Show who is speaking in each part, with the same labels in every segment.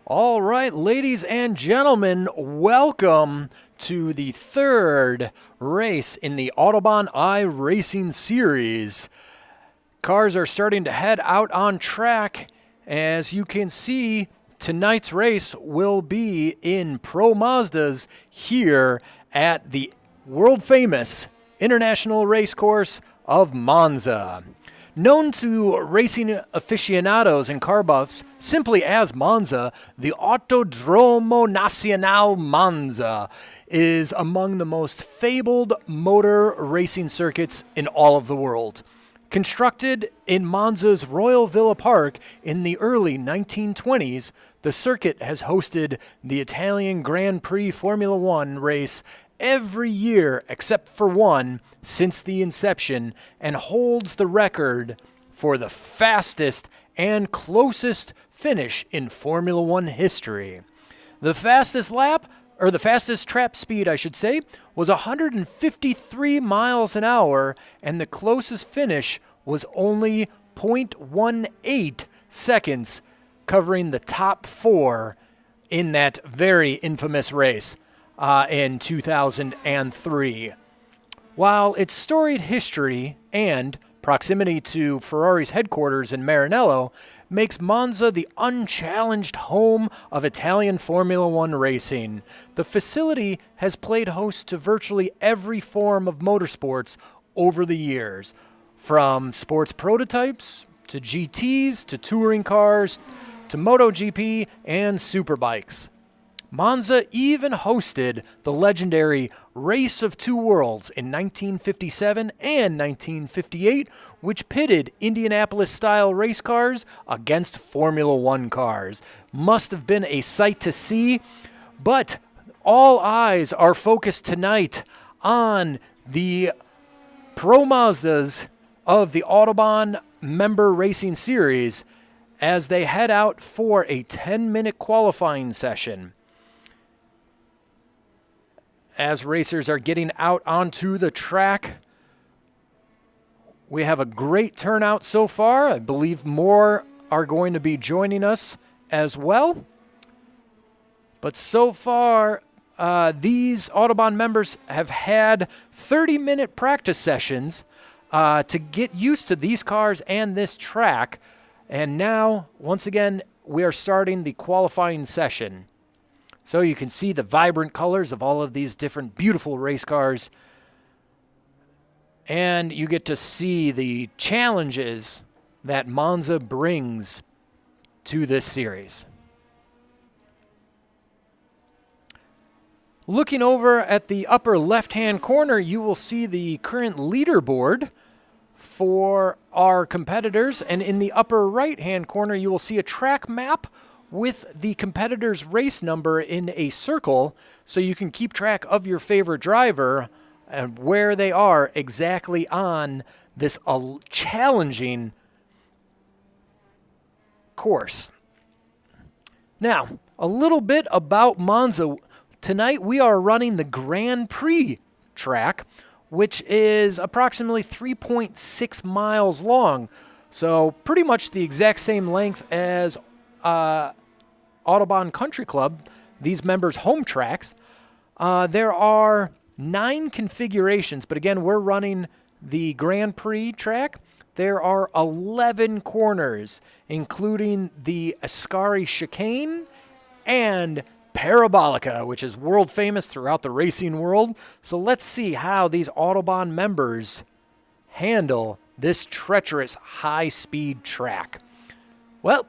Speaker 1: All right, ladies and gentlemen, welcome to the third race in the Autobahn iRacing series. Cars are starting to head out on track. As you can see, tonight's race will be in Pro Mazdas here at the world-famous International Racecourse of Monza. Known to racing aficionados and car buffs simply as Monza, the Autodromo Nazionale Monza is among the most fabled motor racing circuits in all of the world. Constructed in Monza's Royal Villa Park in the early 1920s, the circuit has hosted the Italian Grand Prix Formula One race every year except for one since the inception, and holds the record for the fastest and closest finish in Formula One history. The fastest trap speed, was 153 miles an hour, and the closest finish was only 0.18 seconds, covering the top four in that very infamous race in 2003. While its storied history and proximity to Ferrari's headquarters in Maranello makes Monza the unchallenged home of Italian Formula One racing, the facility has played host to virtually every form of motorsports over the years, from sports prototypes to GTs to touring cars to MotoGP and superbikes. Monza even hosted the legendary Race of Two Worlds in 1957 and 1958, which pitted Indianapolis-style race cars against Formula One cars. Must have been a sight to see, but all eyes are focused tonight on the Pro Mazdas of the Autobahn Member Racing Series as they head out for a 10-minute qualifying session. As racers are getting out onto the track, we have a great turnout so far. I believe more are going to be joining us as well. But so far, these Autobahn members have had 30-minute practice sessions to get used to these cars and this track. And now, once again, we are starting the qualifying session. So you can see the vibrant colors of all of these different beautiful race cars. And you get to see the challenges that Monza brings to this series. Looking over at the upper left-hand corner, you will see the current leaderboard for our competitors. And in the upper right-hand corner, you will see a track map with the competitor's race number in a circle, so you can keep track of your favorite driver and where they are exactly on this challenging course. Now, a little bit about Monza. Tonight we are running the Grand Prix track, which is approximately 3.6 miles long, so pretty much the exact same length as Autobahn Country Club, these members' home tracks. There are 9 configurations, but again, we're running the Grand Prix track. There are 11 corners, including the Ascari chicane and Parabolica, which is world famous throughout the racing world. So let's see how these Autobahn members handle this treacherous high-speed track. Well,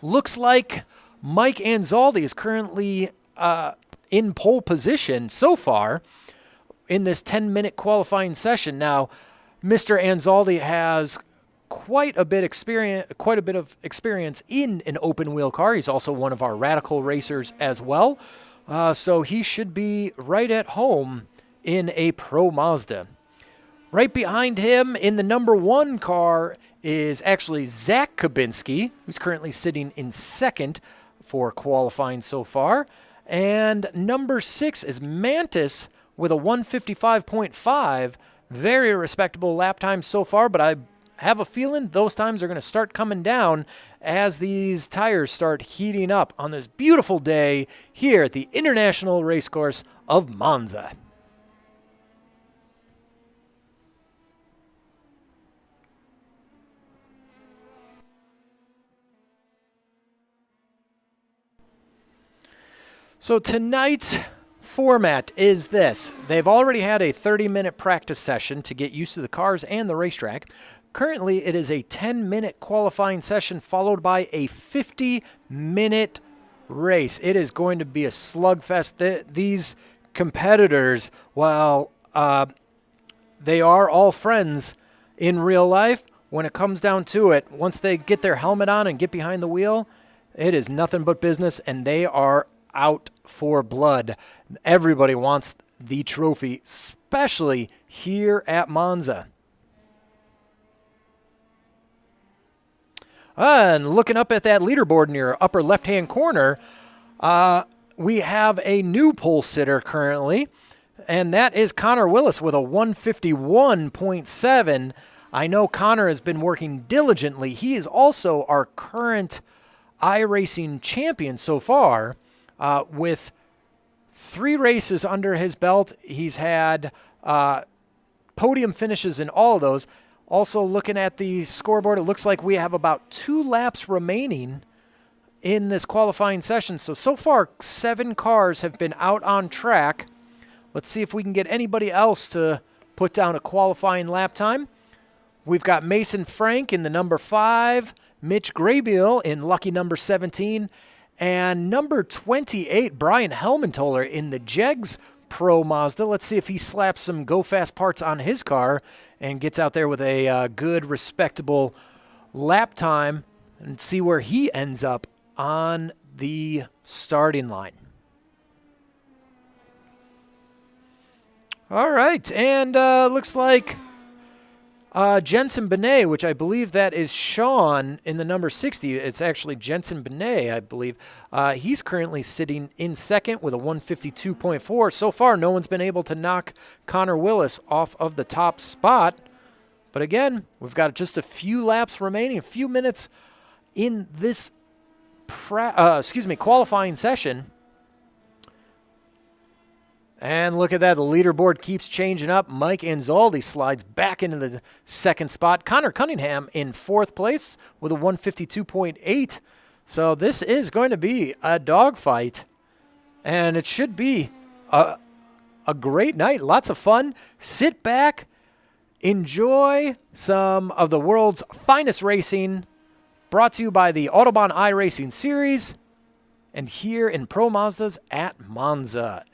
Speaker 1: looks like Mike Anzaldi is currently in pole position so far in this 10-minute qualifying session. Now, Mr. Anzaldi has quite a bit of experience in an open-wheel car. He's also one of our radical racers as well, so he should be right at home in a Pro Mazda. Right behind him in the number 1 car is actually Zach Kabinski, who's currently sitting in second for qualifying so far. And number 6 is Mantis with a 155.5. Very respectable lap time so far, but I have a feeling those times are going to start coming down as these tires start heating up on this beautiful day here at the International Racecourse of Monza. So tonight's format is this. They've already had a 30-minute practice session to get used to the cars and the racetrack. Currently, it is a 10-minute qualifying session followed by a 50-minute race. It is going to be a slugfest. These competitors, while they are all friends in real life, when it comes down to it, once they get their helmet on and get behind the wheel, it is nothing but business, and they are out for blood. Everybody wants the trophy, especially here at Monza. And looking up at that leaderboard in your upper left-hand corner, we have a new pole sitter currently, and that is Connor Willis with a 151.7. I know Connor has been working diligently. He is also our current iRacing champion so far. With 3 races under his belt, he's had podium finishes in all of those. Also, looking at the scoreboard, it looks like we have about 2 laps remaining in this qualifying session. So far, 7 cars have been out on track. Let's see if we can get anybody else to put down a qualifying lap time. We've got Mason Frank in the number 5, Mitch Graybill in lucky number 17, and number 28, Brian Helmentoller in the Jegs Pro Mazda. Let's see if he slaps some Go Fast parts on his car and gets out there with a good, respectable lap time and see where he ends up on the starting line. All right, and looks like Jensen Benet, which I believe that is Sean in the number 60. It's actually Jensen Benet, I believe. He's currently sitting in second with a 152.4. So far, no one's been able to knock Connor Willis off of the top spot. But again, we've got just a few laps remaining, a few minutes in this qualifying session. And look at that, the leaderboard keeps changing up. Mike Anzaldi slides back into the second spot. Connor Cunningham in 4th place with a 152.8. So this is going to be a dogfight. And it should be a great night, lots of fun. Sit back, enjoy some of the world's finest racing, brought to you by the Autobahn iRacing Series, and here in Pro Mazdas at Monza.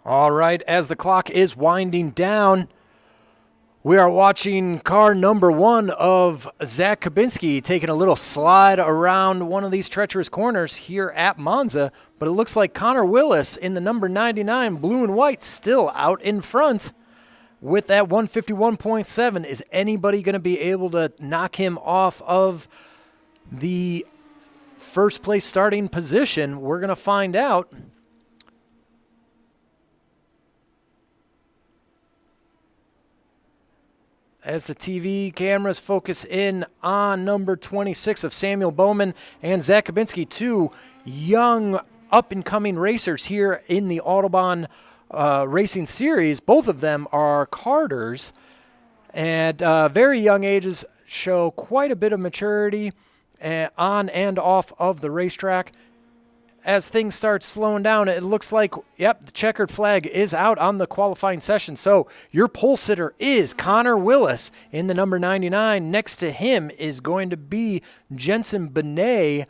Speaker 1: All right, as the clock is winding down, we are watching car number 1 of Zach Kabinski taking a little slide around one of these treacherous corners here at Monza. But it looks like Connor Willis in the number 99, blue and white, still out in front with that 151.7. Is anybody going to be able to knock him off of the first place starting position? We're going to find out. As the TV cameras focus in on number 26 of Samuel Bowman and Zach Kabinski, 2 young up-and-coming racers here in the Autobahn Racing Series. Both of them are karters, and very young ages, show quite a bit of maturity on and off of the racetrack. As things start slowing down, it looks like, yep, the checkered flag is out on the qualifying session. So your pole sitter is Connor Willis in the number 99. Next to him is going to be Jensen Benet.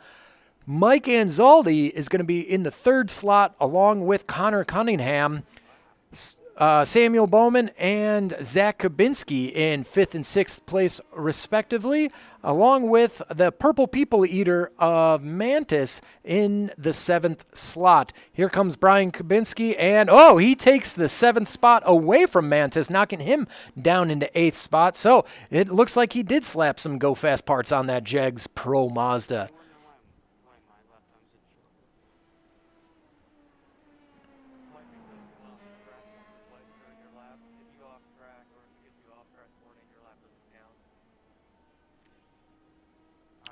Speaker 1: Mike Anzaldi is going to be in the third slot along with Connor Cunningham. Samuel Bowman and Zach Kabinski in 5th and 6th place, respectively, along with the Purple People Eater of Mantis in the 7th slot. Here comes Brian Kabinski, and he takes the 7th spot away from Mantis, knocking him down into 8th spot. So it looks like he did slap some Go Fast parts on that Jegs Pro Mazda.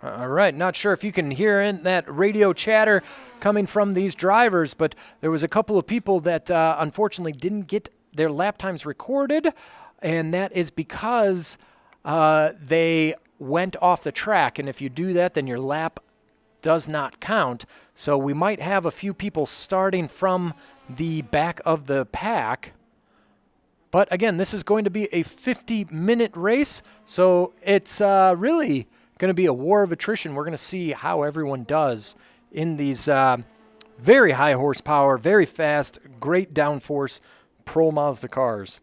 Speaker 1: All right, not sure if you can hear in that radio chatter coming from these drivers, but there was a couple of people that unfortunately didn't get their lap times recorded, and that is because they went off the track, and if you do that, then your lap does not count. So we might have a few people starting from the back of the pack. But again, this is going to be a 50-minute race, so it's really going to be a war of attrition. We're going to see how everyone does in these very high horsepower, very fast, great downforce Pro Mazda cars.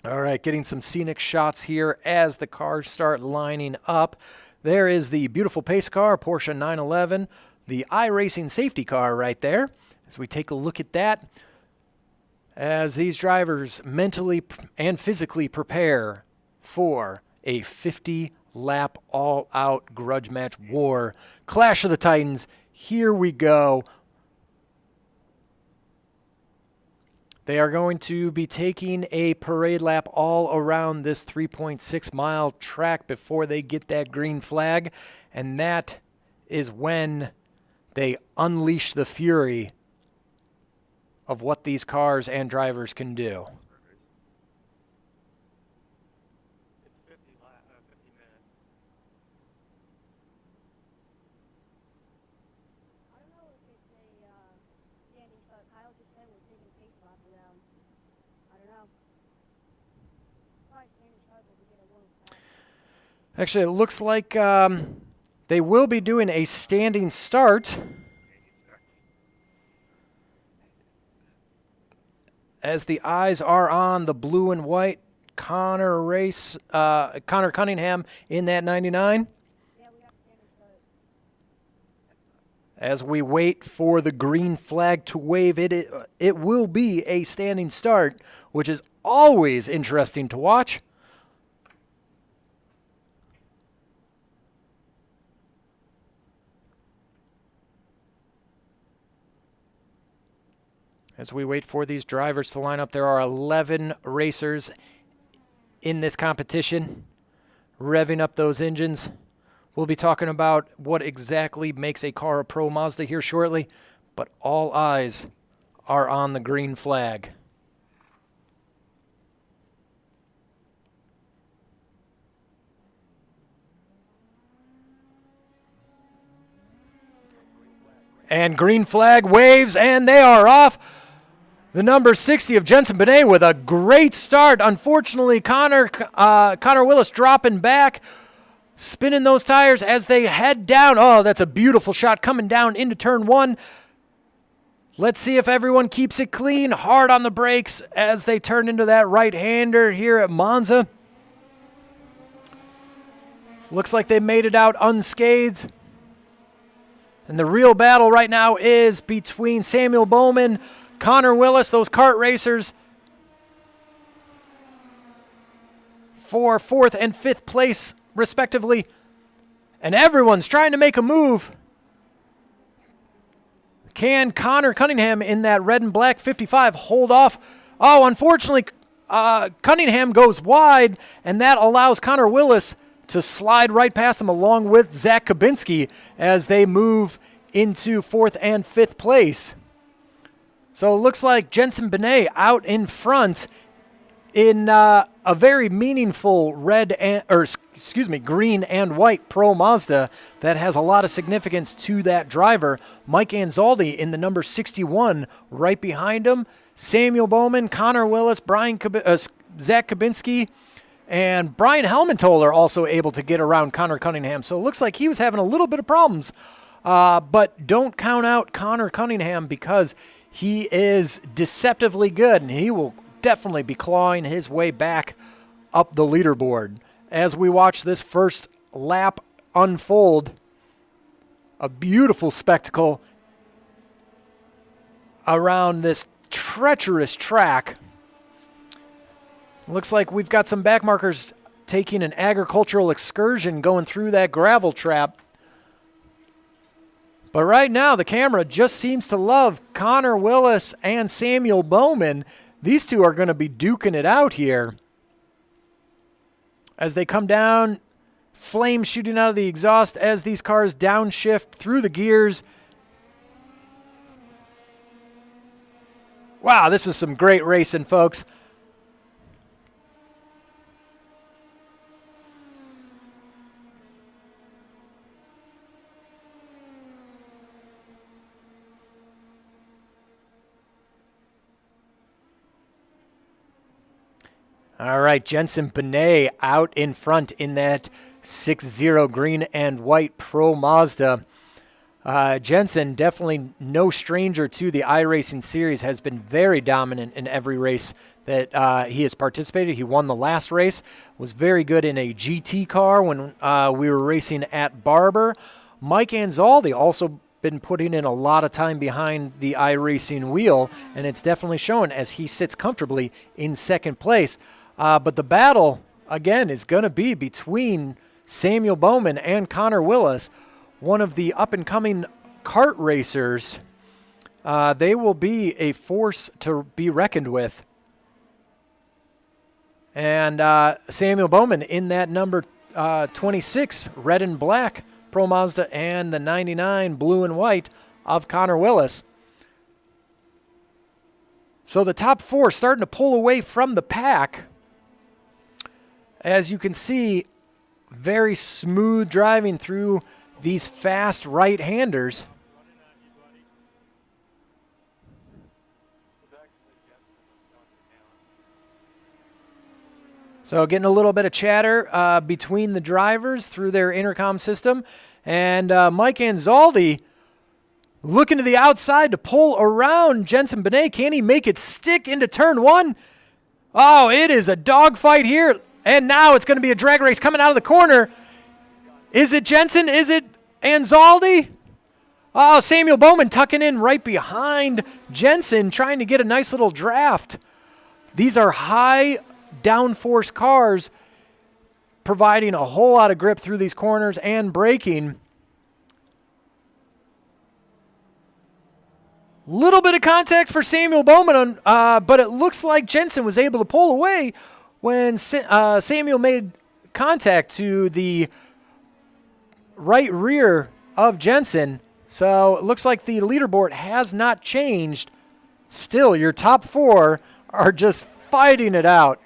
Speaker 1: All right, getting some scenic shots here as the cars start lining up. There is the beautiful pace car, Porsche 911, the iRacing safety car right there. As we take a look at that, as these drivers mentally and physically prepare for a 50-lap all-out grudge match war. Clash of the Titans. Here we go. They are going to be taking a parade lap all around this 3.6-mile track before they get that green flag, and that is when they unleash the fury of what these cars and drivers can do. Actually, it looks like they will be doing a standing start as the eyes are on the blue and white Connor Cunningham in that 99. As we wait for the green flag to wave, it will be a standing start, which is always interesting to watch. As we wait for these drivers to line up, there are 11 racers in this competition, revving up those engines. We'll be talking about what exactly makes a car a Pro Mazda here shortly, but all eyes are on the green flag. And green flag waves, and they are off. The number 60 of Jensen Benet with a great start. Unfortunately, Connor Willis dropping back, spinning those tires as they head down. Oh, that's a beautiful shot coming down into turn one. Let's see if everyone keeps it clean. Hard on the brakes as they turn into that right-hander here at Monza. Looks like they made it out unscathed. And the real battle right now is between Samuel Bowman, Connor Willis, those kart racers, for 4th and 5th place, respectively. And everyone's trying to make a move. Can Connor Cunningham in that red and black 55 hold off? Oh, unfortunately, Cunningham goes wide, and that allows Connor Willis to slide right past him along with Zach Kabinski as they move into 4th and 5th place. So it looks like Jensen Benet out in front in a very meaningful green and white Pro Mazda that has a lot of significance to that driver. Mike Anzaldi in the number 61 right behind him. Samuel Bowman, Connor Willis, Zach Kabinski, and Brian Helmentoller also able to get around Connor Cunningham. So it looks like he was having a little bit of problems. But don't count out Connor Cunningham because he is deceptively good, and he will definitely be clawing his way back up the leaderboard. As we watch this first lap unfold, a beautiful spectacle around this treacherous track. Looks like we've got some back markers taking an agricultural excursion going through that gravel trap. But right now, the camera just seems to love Connor Willis and Samuel Bowman. These two are going to be duking it out here. As they come down, flames shooting out of the exhaust as these cars downshift through the gears. Wow, this is some great racing, folks. All right, Jensen Benet out in front in that 6-0 green and white Pro Mazda. Jensen, definitely no stranger to the iRacing series, has been very dominant in every race that he has participated. He won the last race, was very good in a GT car when we were racing at Barber. Mike Anzaldi also been putting in a lot of time behind the iRacing wheel, and it's definitely shown as he sits comfortably in 2nd place. But the battle, again, is going to be between Samuel Bowman and Connor Willis, one of the up-and-coming kart racers. They will be a force to be reckoned with. And Samuel Bowman in that number 26, red and black Pro Mazda, and the 99 blue and white of Connor Willis. So the top 4 starting to pull away from the pack. As you can see, very smooth driving through these fast right-handers. So getting a little bit of chatter between the drivers through their intercom system. And Mike Anzaldi looking to the outside to pull around Jensen Benet. Can he make it stick into turn 1? Oh, it is a dogfight here. And now it's going to be a drag race coming out of the corner. Is it Jensen? Is it Anzaldi? Oh, Samuel Bowman tucking in right behind Jensen, trying to get a nice little draft. These are high downforce cars, providing a whole lot of grip through these corners and braking. Little bit of contact for Samuel Bowman, but it looks like Jensen was able to pull away when Samuel made contact to the right rear of Jensen. So it looks like the leaderboard has not changed. Still, your top 4 are just fighting it out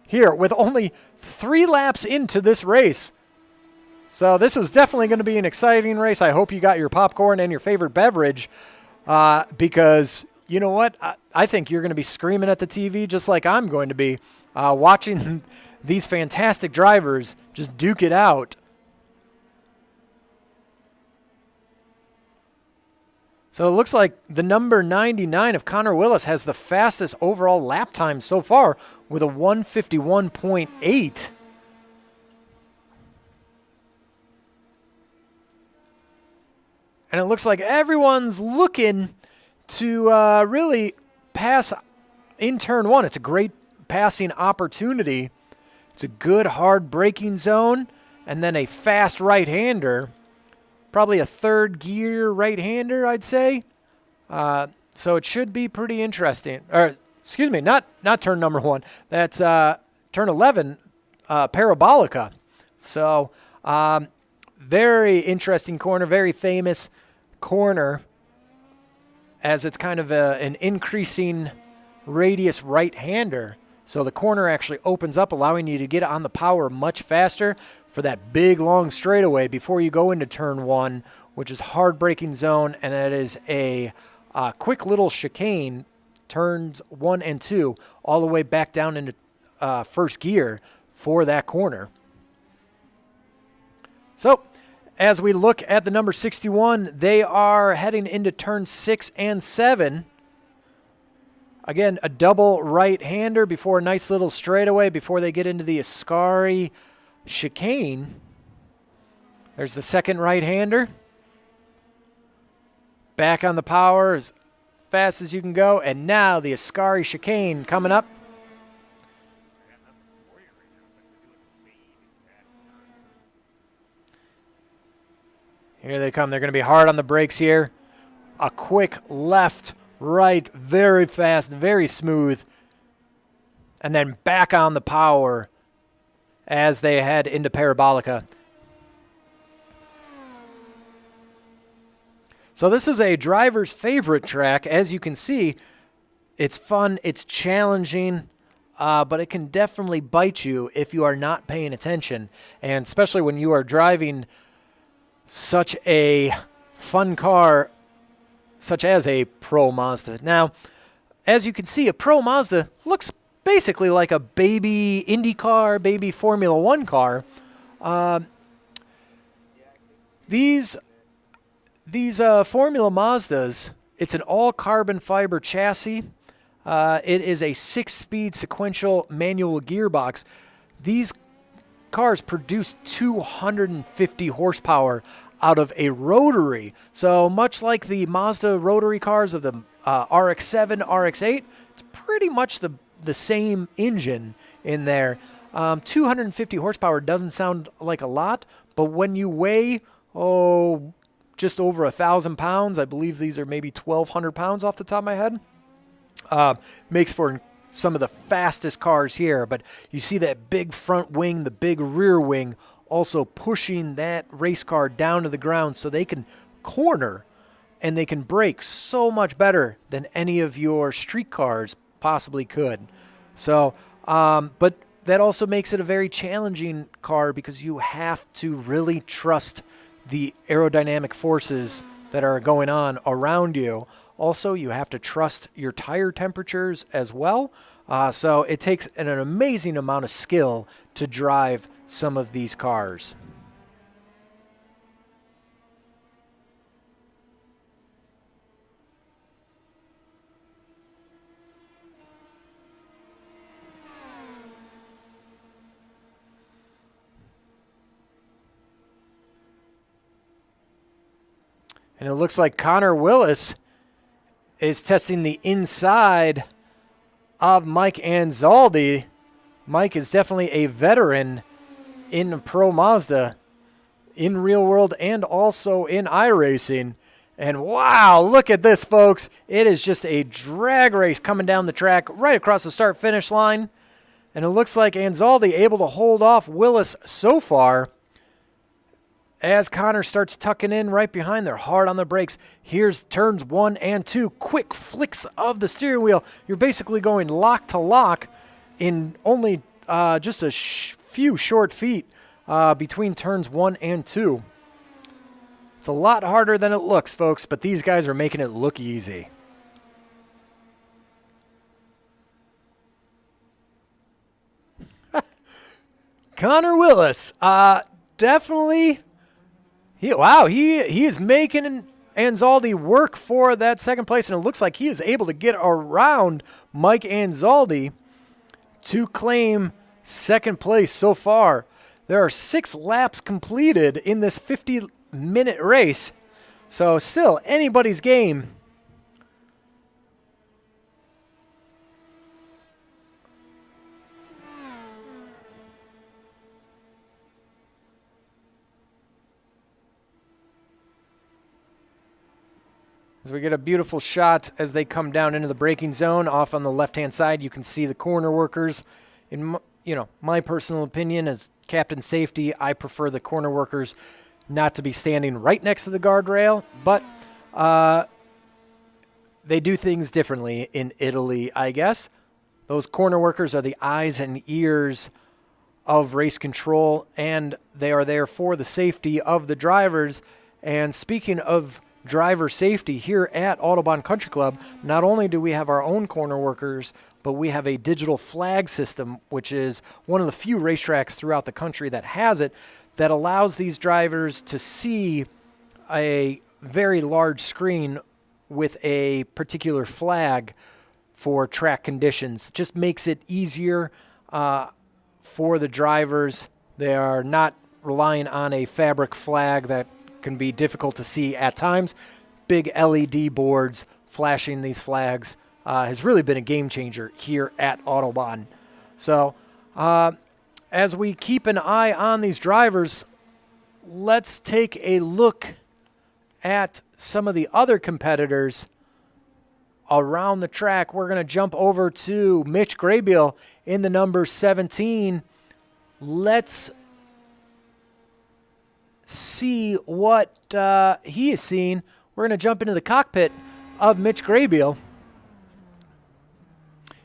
Speaker 1: here with only 3 laps into this race. So this is definitely going to be an exciting race. I hope you got your popcorn and your favorite beverage because you know what? I think you're going to be screaming at the TV just like I'm going to be watching these fantastic drivers just duke it out. So it looks like the number 99 of Connor Willis has the fastest overall lap time so far with a 151.8. And it looks like everyone's looking to really pass in turn 1. It's a great passing opportunity. It's a good hard braking zone and then a fast right-hander. Probably a 3rd gear right-hander, I'd say. So it should be pretty interesting. Or, excuse me, not turn number 1. That's turn 11, Parabolica. So, very interesting corner, very famous corner, as it's kind of an increasing radius right-hander. So the corner actually opens up, allowing you to get on the power much faster for that big, long straightaway before you go into turn one, which is hard braking zone, and that is a quick little chicane, turns 1 and 2, all the way back down into first gear for that corner. So as we look at the number 61, they are heading into turn 6 and 7. Again, a double right-hander before a nice little straightaway before they get into the Ascari chicane. There's the second right-hander. Back on the power as fast as you can go. And now the Ascari chicane coming up. Here they come. They're going to be hard on the brakes here. A quick left, right, very fast, very smooth. And then back on the power as they head into Parabolica. So this is a driver's favorite track. As you can see, it's fun, it's challenging, but it can definitely bite you if you are not paying attention. And especially when you are driving such a fun car, such as a Pro Mazda. Now, as you can see, a Pro Mazda looks basically like a baby Indy car, baby Formula One car. These Formula Mazdas, it's an all-carbon fiber chassis. It is a 6-speed sequential manual gearbox. These cars produce 250 horsepower out of a rotary. So much like the Mazda rotary cars of the RX-7, RX-8, it's pretty much the same engine in there. 250 horsepower doesn't sound like a lot, but when you weigh, just over 1,000 pounds, I believe these are maybe 1,200 pounds off the top of my head, makes for some of the fastest cars here. But you see that big front wing, the big rear wing, also pushing that race car down to the ground so they can corner and they can brake so much better than any of your street cars possibly could. So, but that also makes it a very challenging car because you have to really trust the aerodynamic forces that are going on around you. Also, you have to trust your tire temperatures as well. So it takes an amazing amount of skill to drive some of these cars. And it looks like Connor Willis is testing the inside of Mike Anzaldi. Mike is definitely a veteran in Pro Mazda, in real world and also in iRacing. And wow, look at this, folks. It is just a drag race coming down the track right across the start-finish line. And it looks like Anzaldi able to hold off Willis so far. As Connor starts tucking in right behind, they're hard on the brakes. Here's turns 1 and 2. Quick flicks of the steering wheel. You're basically going lock to lock in only just a few short feet between turns 1 and 2. It's a lot harder than it looks, folks, but these guys are making it look easy. Connor Willis, definitely... He is making Anzaldi work for that second place, and it looks like he is able to get around Mike Anzaldi to claim second place so far. There are 6 laps completed in this 50-minute race, so still anybody's game. As we get a beautiful shot as they come down into the braking zone. Off on the left-hand side, you can see the corner workers. my personal opinion as captain safety, I prefer the corner workers not to be standing right next to the guardrail, but they do things differently in Italy, I guess. Those corner workers are the eyes and ears of race control, and they are there for the safety of the drivers. And speaking of driver safety, here at Autobahn Country Club, not only do we have our own corner workers, but we have a digital flag system, which is one of the few racetracks throughout the country that has it, that allows these drivers to see a very large screen with a particular flag for track conditions. Just makes it easier for the drivers. They are not relying on a fabric flag that can be difficult to see at times. Big LED boards flashing these flags has really been a game changer here at Autobahn. So as we keep an eye on these drivers, let's take a look at some of the other competitors around the track. We're going to jump over to Mitch Graybiel in the number 17. Let's see what he is seeing. We're going to jump into the cockpit of Mitch Graybiel.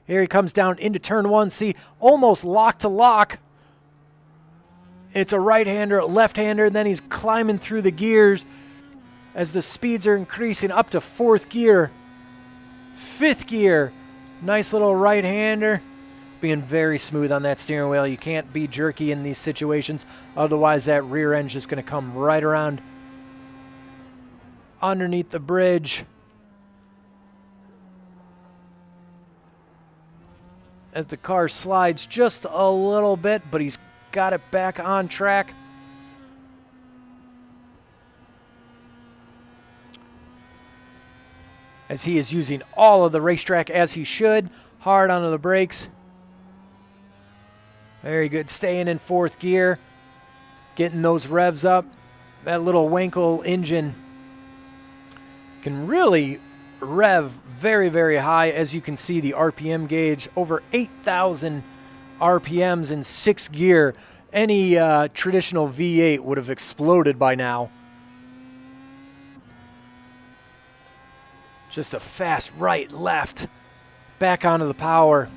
Speaker 1: Here he comes down into turn one. See, almost lock to lock. It's a right-hander, left-hander, and then he's climbing through the gears as the speeds are increasing up to fourth gear. Fifth gear, nice little right-hander, being very smooth on that steering wheel. You can't be jerky in these situations, otherwise that rear end's just going to come right around underneath the bridge. As the car slides just a little bit, but he's got it back on track. As he is using all of the racetrack as he should. Hard onto the brakes. Very good. Staying in fourth gear. Getting those revs up. That little Wankel engine can really rev very, very high. As you can see, the RPM gauge over 8,000 RPMs in sixth gear. Any traditional V8 would have exploded by now. Just a fast right, left, back onto the power.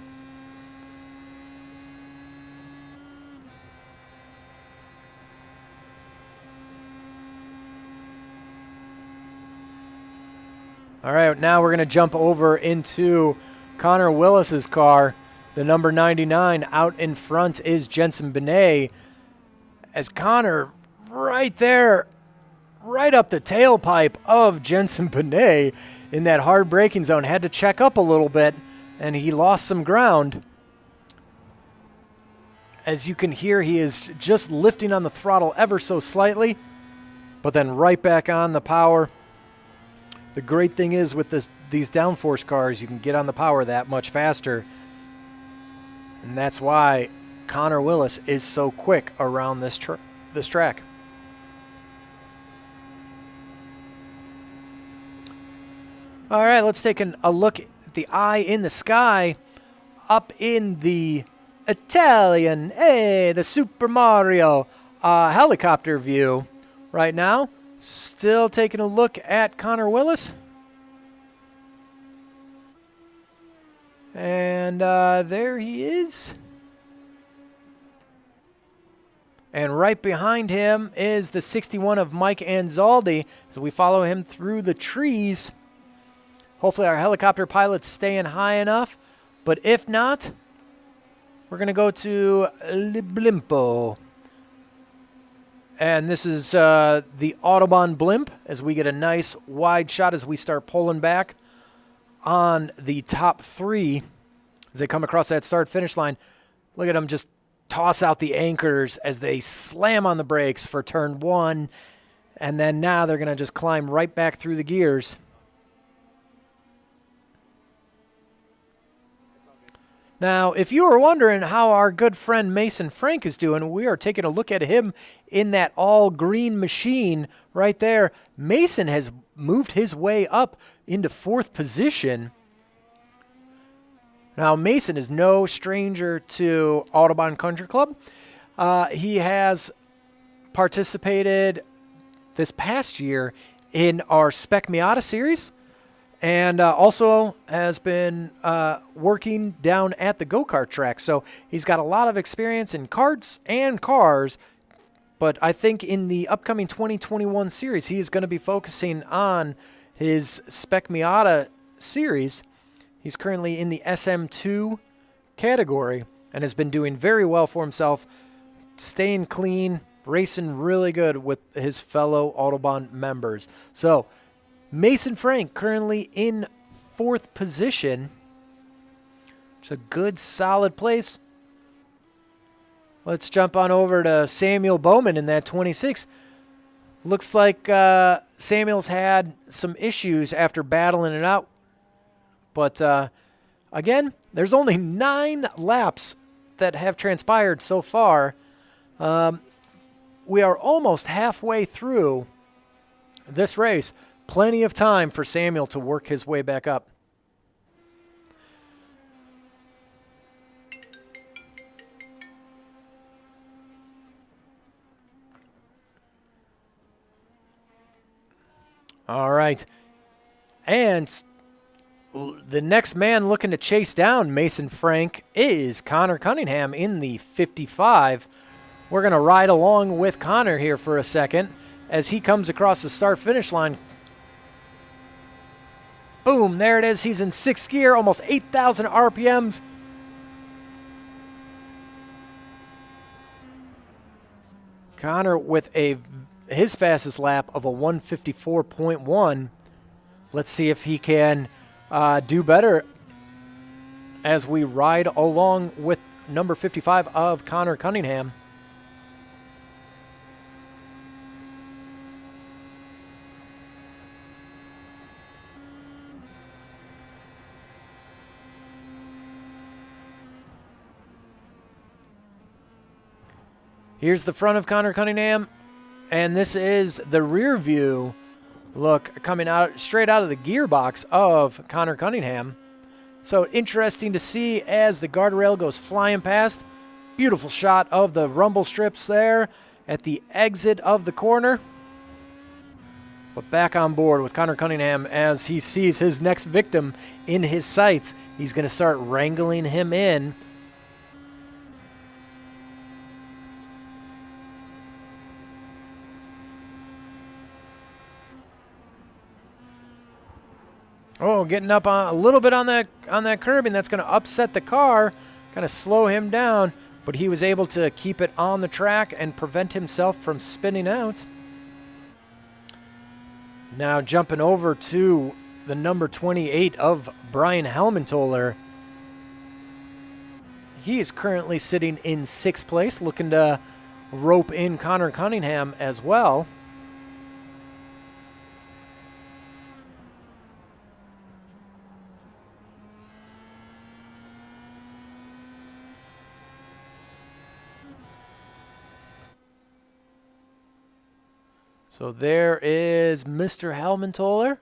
Speaker 1: All right, now we're going to jump over into Connor Willis's car. The number 99 out in front is Jensen Benet. As Connor right there, right up the tailpipe of Jensen Benet in that hard braking zone. Had to check up a little bit, and he lost some ground. As you can hear, he is just lifting on the throttle ever so slightly, but then right back on the power. The great thing is with these downforce cars, you can get on the power that much faster. And that's why Connor Willis is so quick around this track. All right, let's take a look at the eye in the sky up in the Italian, the Super Mario helicopter view right now. Still taking a look at Connor Willis. And there he is. And right behind him is the 61 of Mike Anzaldi. So we follow him through the trees. Hopefully our helicopter pilot's staying high enough. But if not, we're going to go to Blimpo. And this is the Autobahn blimp as we get a nice wide shot as we start pulling back on the top three as they come across that start-finish line. Look at them just toss out the anchors as they slam on the brakes for turn one. And then now they're going to just climb right back through the gears. Now, if you were wondering how our good friend Mason Frank is doing, we are taking a look at him in that all-green machine right there. Mason has moved his way up into fourth position. Now, Mason is no stranger to Autobahn Country Club. He has participated this past year in our Spec Miata series, and also has been working down at the go-kart track. So he's got a lot of experience in karts and cars, but I think in the upcoming 2021 series, he is going to be focusing on his Spec Miata series. He's currently in the SM2 category and has been doing very well for himself, staying clean, racing really good with his fellow Autobahn members. So Mason Frank currently in 4th position. It's a good, solid place. Let's jump on over to Samuel Bowman in that 26. Looks like Samuel's had some issues after battling it out. But again, there's only 9 laps that have transpired so far. We are almost halfway through this race. Plenty of time for Samuel to work his way back up. All right. And the next man looking to chase down Mason Frank is Connor Cunningham in the 55. We're going to ride along with Connor here for a second as he comes across the start-finish line. Boom, there it is. He's in 6th gear, almost 8,000 RPMs. Connor with his fastest lap of a 154.1. Let's see if he can do better as we ride along with number 55 of Connor Cunningham. Here's the front of Connor Cunningham, and this is the rear view look coming out straight out of the gearbox of Connor Cunningham. So interesting to see as the guardrail goes flying past. Beautiful shot of the rumble strips there at the exit of the corner. But back on board with Connor Cunningham as he sees his next victim in his sights. He's going to start wrangling him in. Oh, getting up on a little bit on that curb, and that's going to upset the car, kind of slow him down. But he was able to keep it on the track and prevent himself from spinning out. Now jumping over to the number 28 of Brian Helmentoller. He is currently sitting in 6th place, looking to rope in Connor Cunningham as well. So there is Mr. Helmentoller.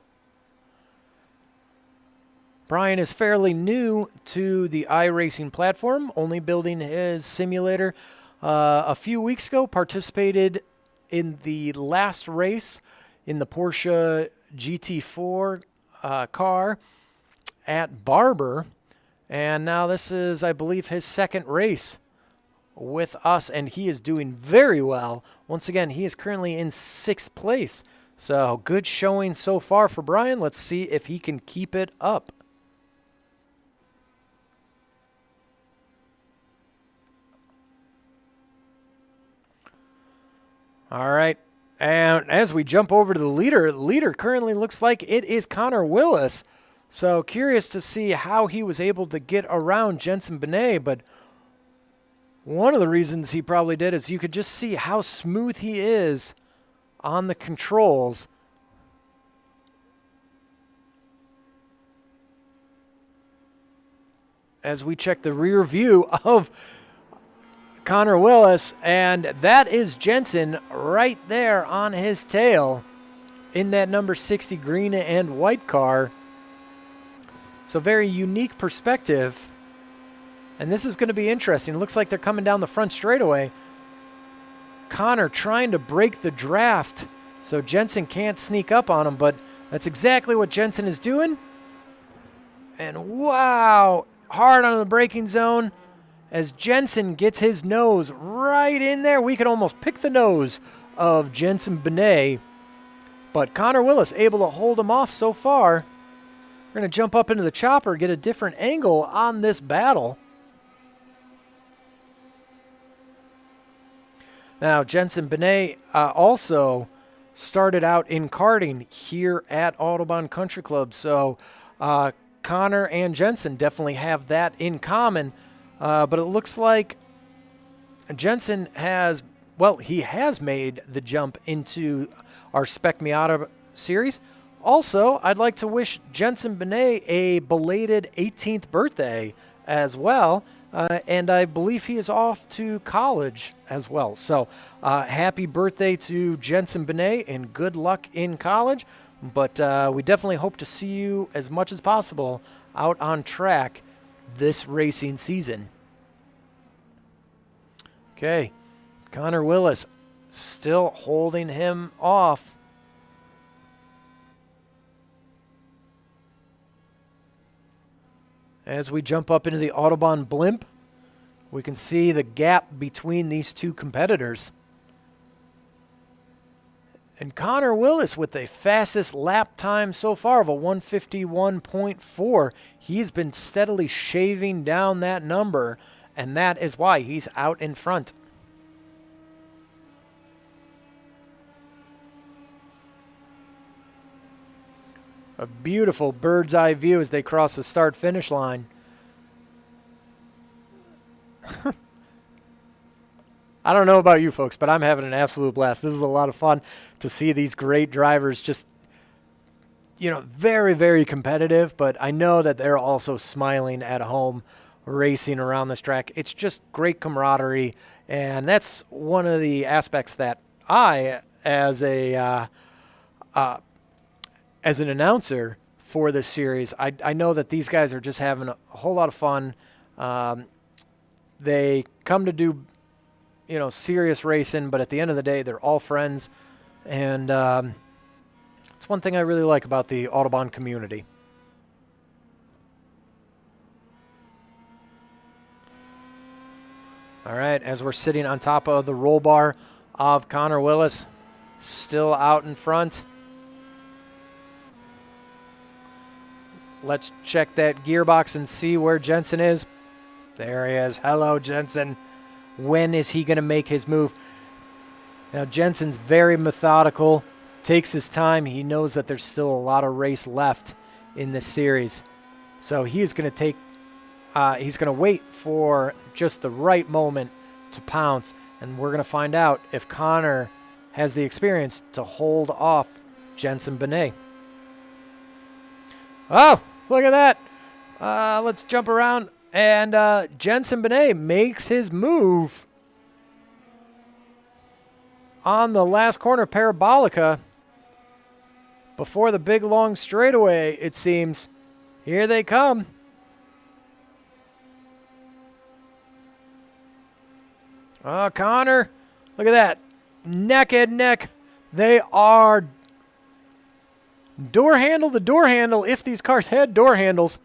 Speaker 1: Brian is fairly new to the iRacing platform, only building his simulator a few weeks ago. Participated in the last race in the Porsche GT4 car at Barber. And now this is, I believe, his 2nd race with us, and he is doing very well. Once again, he is currently in 6th place. So good showing so far for Brian. Let's see if he can keep it up. All right. And as we jump over to the leader currently looks like it is Connor Willis. So curious to see how he was able to get around Jensen Benet, but one of the reasons he probably did is you could just see how smooth he is on the controls. As we check the rear view of Connor Willis, and that is Jensen right there on his tail in that number 60 green and white car. So very unique perspective And this is going to be interesting. It looks like they're coming down the front straightaway. Connor trying to break the draft so Jensen can't sneak up on him, but that's exactly what Jensen is doing. And wow, hard on the braking zone as Jensen gets his nose right in there. We could almost pick the nose of Jensen Benet, but Connor Willis able to hold him off so far. We're going to jump up into the chopper, get a different angle on this battle. Now, Jensen Benet also started out in karting here at Autobahn Country Club, so Connor and Jensen definitely have that in common, but it looks like Jensen has, well, he has made the jump into our Spec Miata series. Also, I'd like to wish Jensen Benet a belated 18th birthday as well, and I believe he is off to college as well. So happy birthday to Jensen Benet and good luck in college. But we definitely hope to see you as much as possible out on track this racing season. Okay, Connor Willis still holding him off. As we jump up into the Autobahn blimp, we can see the gap between these two competitors. And Connor Willis with the fastest lap time so far of a 151.4. He's been steadily shaving down that number, and that is why he's out in front. A beautiful bird's eye view as they cross the start-finish line. I don't know about you folks, but I'm having an absolute blast. This is a lot of fun to see these great drivers just, you know, very, very competitive, but I know that they're also smiling at home racing around this track. It's just great camaraderie, and that's one of the aspects that I, as an announcer for this series, I know that these guys are just having a whole lot of fun. They come to do, you know, serious racing, but at the end of the day, they're all friends, and it's one thing I really like about the Autobahn community. All right, as we're sitting on top of the roll bar of Connor Willis, still out in front. Let's check that gearbox and see where Jensen is. There he is. Hello, Jensen. When is he going to make his move? Now, Jensen's very methodical, takes his time. He knows that there's still a lot of race left in this series. So he is going to take, he's going to wait for just the right moment to pounce. And we're going to find out if Connor has the experience to hold off Jensen Benet. Oh, look at that. Let's jump around. And Jensen Benet makes his move on the last corner parabolica before the big long straightaway, it seems. Here they come. Oh, Connor, look at that. Neck and neck. They are door handle to door handle if these cars had door handles.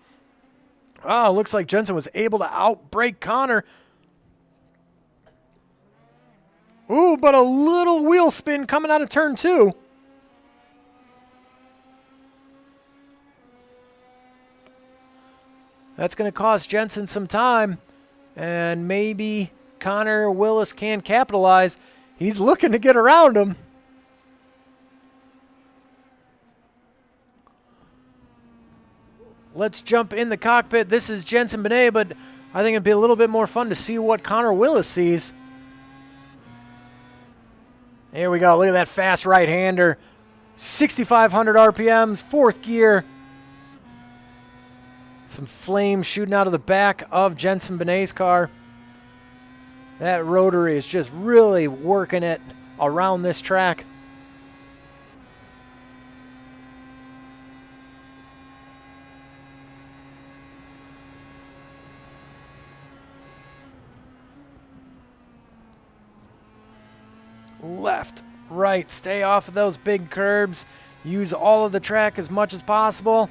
Speaker 1: Oh, looks like Jensen was able to outbrake Connor. Ooh, but a little wheel spin coming out of turn 2. That's going to cost Jensen some time, and maybe Connor Willis can capitalize. He's looking to get around him. Let's jump in the cockpit. This is Jensen Benet, but I think it'd be a little bit more fun to see what Connor Willis sees. Here we go. Look at that fast right-hander. 6,500 RPMs, fourth gear. Some flames shooting out of the back of Jensen Benet's car. That rotary is just really working it around this track. left, right. Stay off of those big curbs. Use all of the track as much as possible.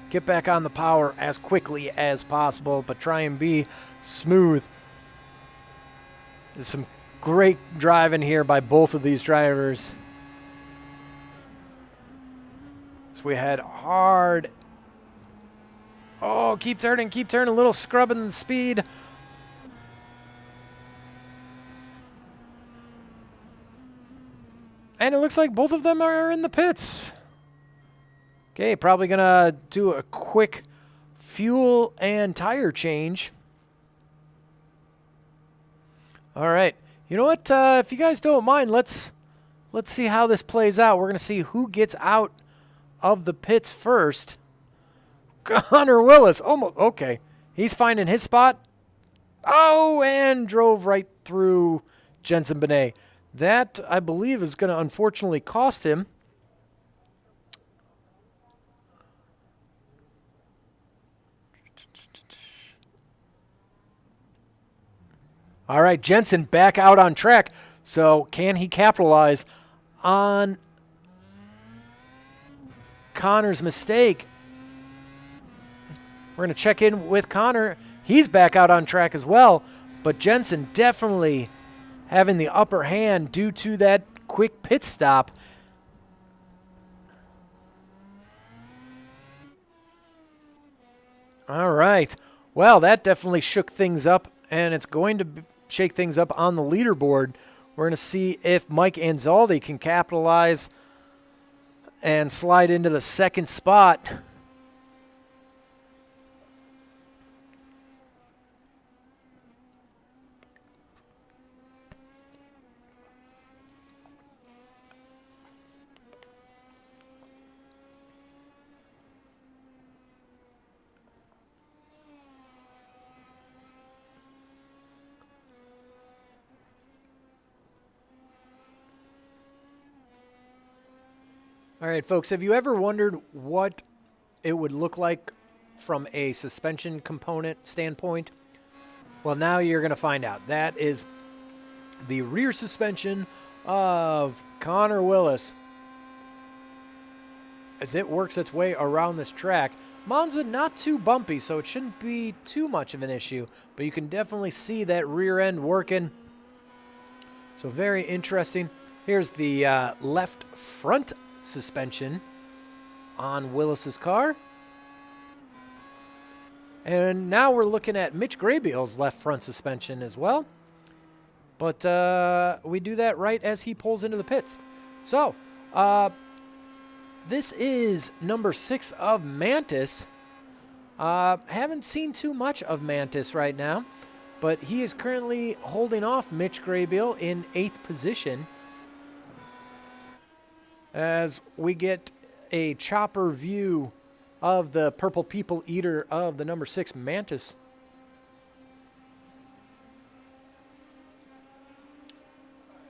Speaker 1: Get back on the power as quickly as possible, but try and be smooth. There's some great driving here by both of these drivers. So we head hard. Oh, keep turning, a little scrubbing the speed. And it looks like both of them are in the pits. Okay, probably going to do a quick fuel and tire change. All right. You know what? If you guys don't mind, let's see how this plays out. We're going to see who gets out of the pits first. Connor Willis. Almost. Okay. He's finding his spot. Oh, and drove right through Jensen Benet. That, I believe, is going to unfortunately cost him. All right, Jensen back out on track. So can he capitalize on Connor's mistake? We're going to check in with Connor. He's back out on track as well. But Jensen definitely having the upper hand due to that quick pit stop. All right. Well, that definitely shook things up, and it's going to shake things up on the leaderboard. We're going to see if Mike Anzaldi can capitalize and slide into the second spot. All right, folks, have you ever wondered what it would look like from a suspension component standpoint? Well, now you're going to find out. That is the rear suspension of Connor Willis as it works its way around this track. Monza not too bumpy, so it shouldn't be too much of an issue, but you can definitely see that rear end working. So very interesting. Here's the left front suspension on Willis's car. And now we're looking at Mitch Graybeal's left front suspension as well. But we do that right as he pulls into the pits. So, this is number 6 of Mantis. Haven't seen too much of Mantis right now, but he is currently holding off Mitch Graybeal in 8th position. As we get a chopper view of the purple people eater of the number 6 Mantis.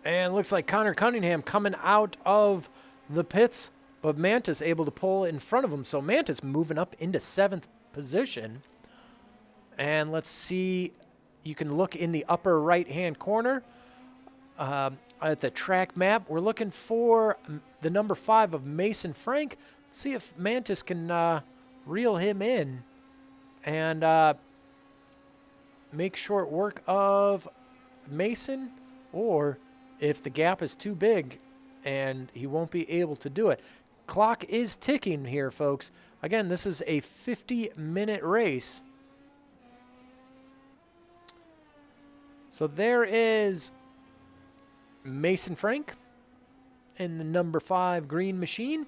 Speaker 1: And looks like Connor Cunningham coming out of the pits, but Mantis able to pull in front of him. So Mantis moving up into 7th position. And let's see, you can look in the upper right-hand corner at the track map. We're looking for the number 5 of Mason Frank. Let's see if Mantis can reel him in and make short work of Mason, or if the gap is too big and he won't be able to do it. Clock is ticking here, folks. Again, this is a 50-minute race. So there is Mason Frank in the number 5 green machine.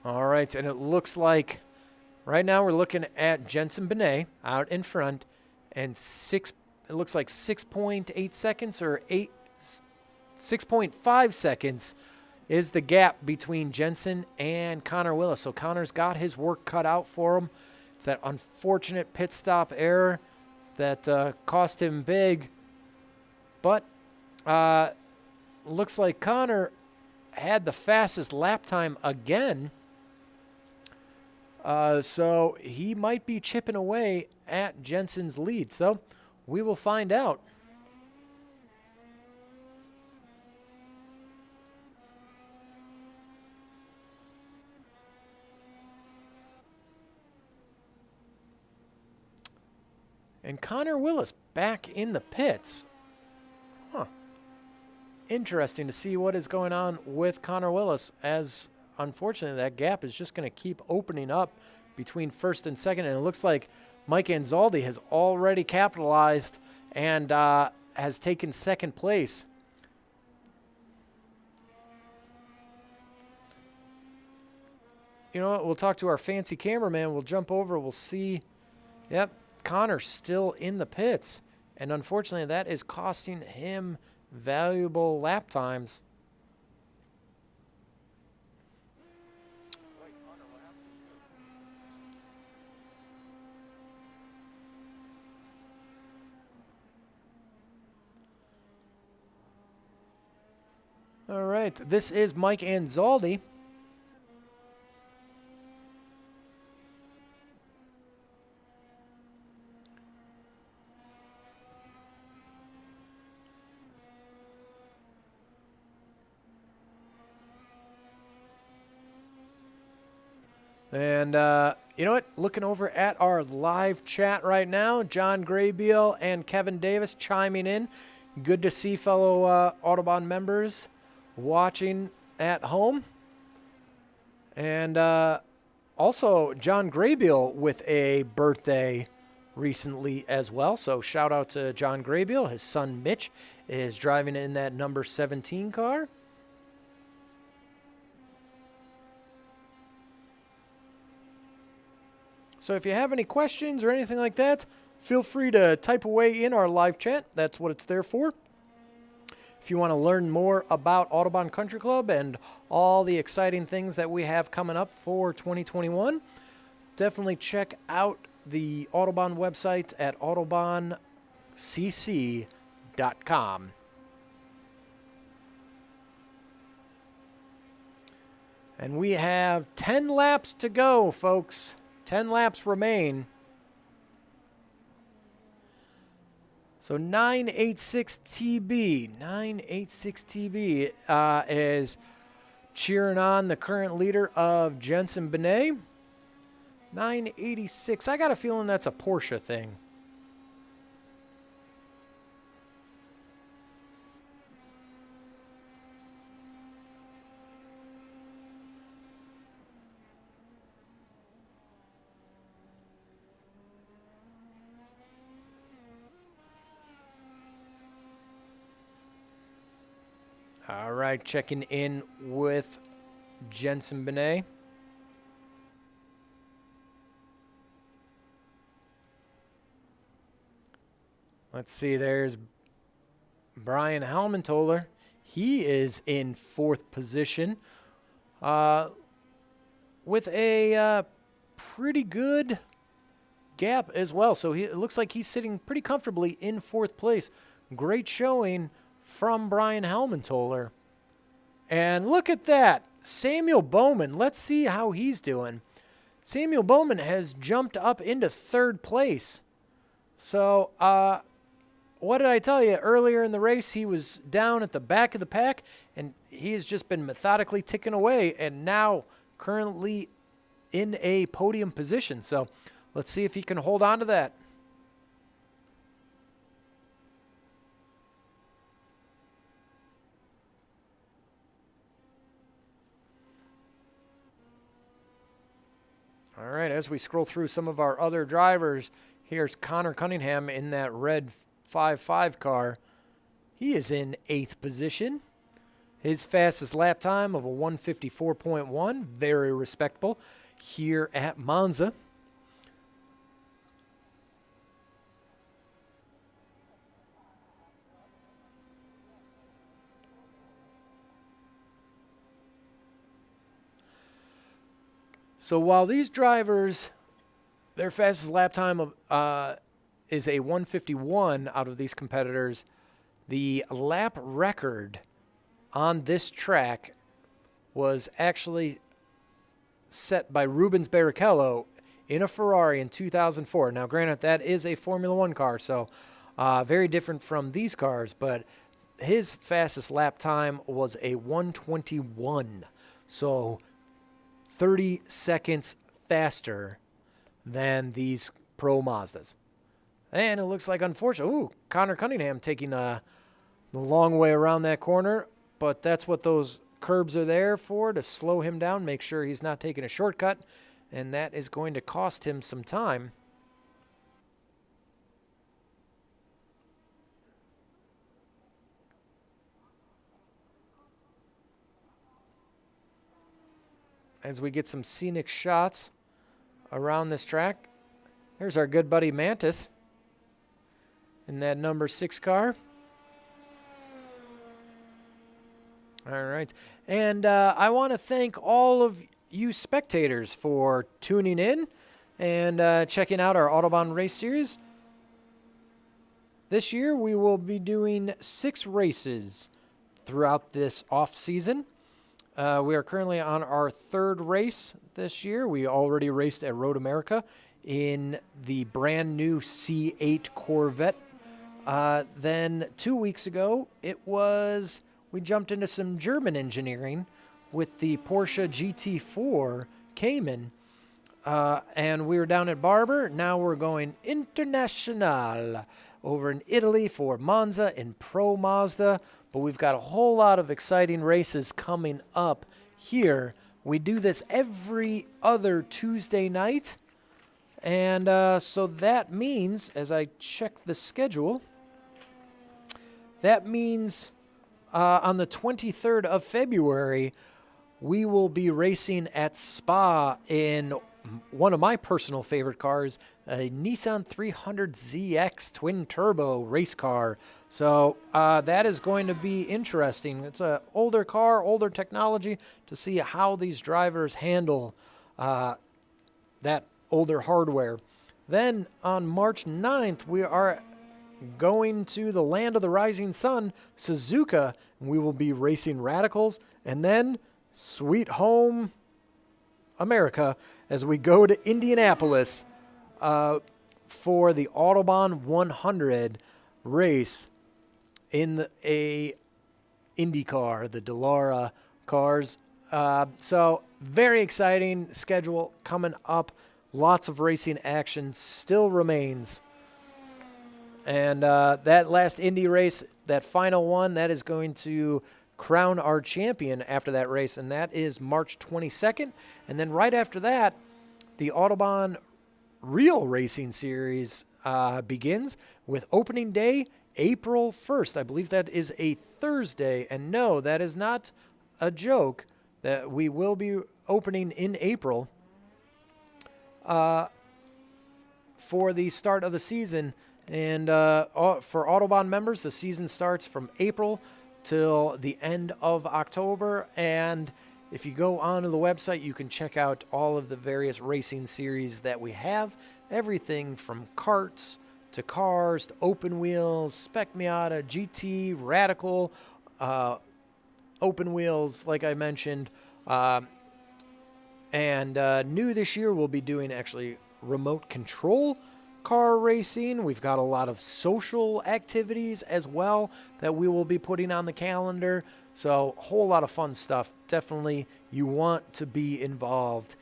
Speaker 1: All right, and it looks like right now we're looking at Jensen Benet out in front, and it looks like 6.8 seconds or 6.5 seconds is the gap between Jensen and Connor Willis. So Connor's got his work cut out for him. It's that unfortunate pit stop error that cost him big. But looks like Connor had the fastest lap time again. So he might be chipping away at Jensen's lead. So we will find out. And Connor Willis back in the pits. Huh. Interesting to see what is going on with Connor Willis, as unfortunately that gap is just going to keep opening up between first and second. And it looks like Mike Anzaldi has already capitalized and has taken second place. You know what? We'll talk to our fancy cameraman. We'll jump over. We'll see. Yep. Connor's still in the pits, and unfortunately that is costing him valuable lap times. All right, this is Mike Anzaldi. And you know what? Looking over at our live chat right now, John Graybeal and Kevin Davis chiming in. Good to see fellow Autobahn members watching at home. And also John Graybeal with a birthday recently as well. So shout out to John Graybeal. His son Mitch is driving in that number 17 car. So if you have any questions or anything like that, feel free to type away in our live chat. That's what it's there for. If you want to learn more about Autobahn Country Club and all the exciting things that we have coming up for 2021, definitely check out the Autobahn website at autobahncc.com. And we have 10 laps to go, folks. 10 laps remain. So 986TB is cheering on the current leader of Jensen Benet. 986. I got a feeling that's a Porsche thing. All right, checking in with Jensen Benet. Let's see, there's Brian Halmentoller. He is in 4th position with a pretty good gap as well. So it looks like he's sitting pretty comfortably in 4th place. Great showing from Brian Halmentoller. And look at that. Samuel Bowman. Let's see how he's doing. Samuel Bowman has jumped up into 3rd place. So, what did I tell you? Earlier in the race, he was down at the back of the pack, and he has just been methodically ticking away, and now currently in a podium position. So, let's see if he can hold on to that. All right, as we scroll through some of our other drivers, here's Connor Cunningham in that red 5.5 car. He is in 8th position. His fastest lap time of a 154.1, very respectable here at Monza. So while these drivers Their fastest lap time is a 151 out of these competitors. The lap record on this track was actually set by Rubens Barrichello in a Ferrari in 2004. Now, granted, that is a Formula One car, so very different from these cars, but his fastest lap time was a 121. So 30 seconds faster than these Pro Mazdas. And it looks like, unfortunately, Connor Cunningham taking the long way around that corner, but that's what those curbs are there for, to slow him down, make sure he's not taking a shortcut, and that is going to cost him some time. As we get some scenic shots around this track. There's our good buddy Mantis in that number 6 car. All right. And I want to thank all of you spectators for tuning in and checking out our Autobahn race series. This year we will be doing 6 races throughout this off season. We are currently on our 3rd race this year. We already raced at Road America in the brand new C8 Corvette. Then 2 weeks ago, we jumped into some German engineering with the Porsche GT4 Cayman. And we were down at Barber. Now we're going international over in Italy for Monza and Pro Mazda. But we've got a whole lot of exciting races coming up here. We do this every other Tuesday night. And so that means, as I check the schedule, that means on the 23rd of February, we will be racing at Spa in one of my personal favorite cars, a Nissan 300ZX twin turbo race car. So that is going to be interesting. It's an older car, older technology, to see how these drivers handle that older hardware. Then on March 9th, we are going to the land of the rising sun, Suzuka, and we will be racing radicals. And then sweet home America as we go to Indianapolis for the Autobahn 100 race in a Indy car, the Dallara cars. So very exciting schedule coming up. Lots of racing action still remains. And that last Indy race, that final one, that is going to crown our champion after that race, and that is March 22nd. And then right after that, the Autobahn Real Racing Series begins with opening day April 1st. I believe that is a Thursday. And no, that is not a joke, that we will be opening in April for the start of the season. And for Autobahn members, the season starts from April till the end of October. And if you go onto the website, you can check out all of the various racing series that we have. Everything from karts to cars to open wheels, Spec Miata, GT, Radical, open wheels, like I mentioned. And new this year, we'll be doing actually remote control car racing. We've got a lot of social activities as well that we will be putting on the calendar. So a whole lot of fun stuff. Definitely you want to be involved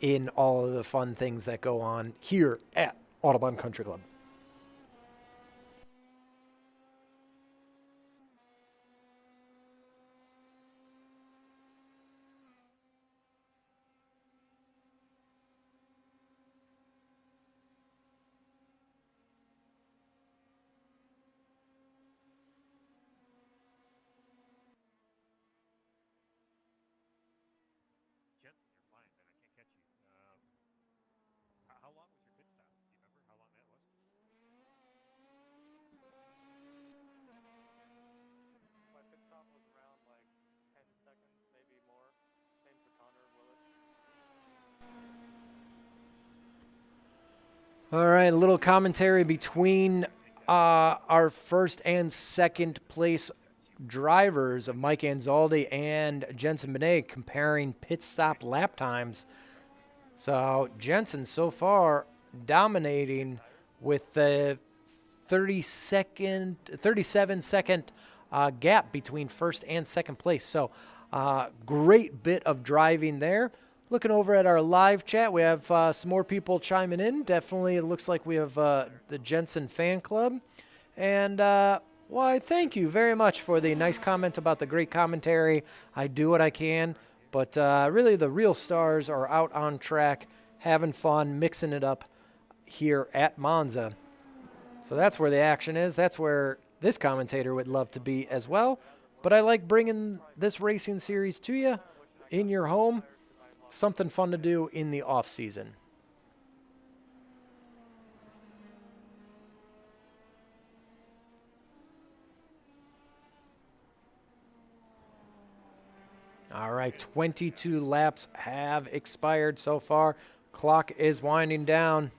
Speaker 1: in all of the fun things that go on here at Autobahn Country Club.
Speaker 2: Yep, you're flying, man. I can't catch you. How long was your pit stop? Do you remember how long that was? My pit stop was around like 10 seconds, maybe more. Same for Connor and Willis.
Speaker 1: All right, a little commentary between our first and second place drivers of Mike Anzaldi and Jensen Benet comparing pit stop lap times. So Jensen so far dominating with the 37-second gap between first and second place. So great bit of driving there. Looking over at our live chat, we have some more people chiming in. Definitely, it looks like we have the Jensen fan club. And why, thank you very much for the nice comment about the great commentary. I do what I can. But really, the real stars are out on track, having fun, mixing it up here at Monza. So that's where the action is. That's where this commentator would love to be as well. But I like bringing this racing series to you in your home. Something fun to do in the off season. All right, 22 laps have expired so far. Clock is winding down.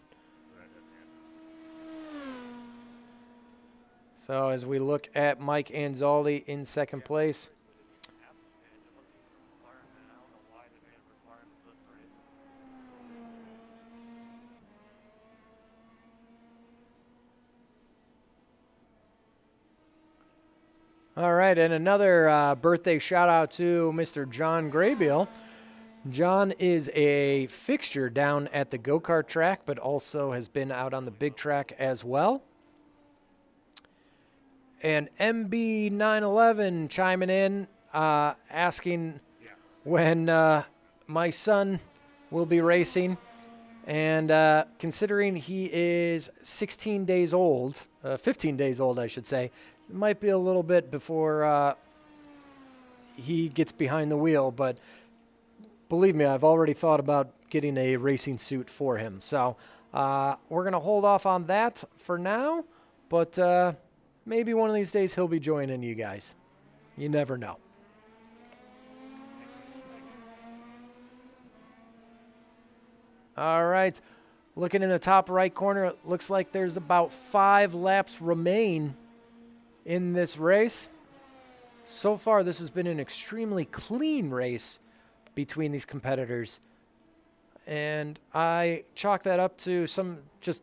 Speaker 1: So as we look at Mike Anzaldi in second place. All right, and another birthday shout out to Mr. John Graybill. John is a fixture down at the go-kart track, but also has been out on the big track as well. And MB911 chiming in, asking when my son will be racing. And considering he is 16 days old, 15 days old, I should say, it might be a little bit before he gets behind the wheel. But believe me, I've already thought about getting a racing suit for him. So we're going to hold off on that for now. But maybe one of these days he'll be joining you guys. You never know. All right. Looking in the top right corner, it looks like there's about 5 laps remain in this race. So far, this has been an extremely clean race between these competitors. And I chalk that up to some just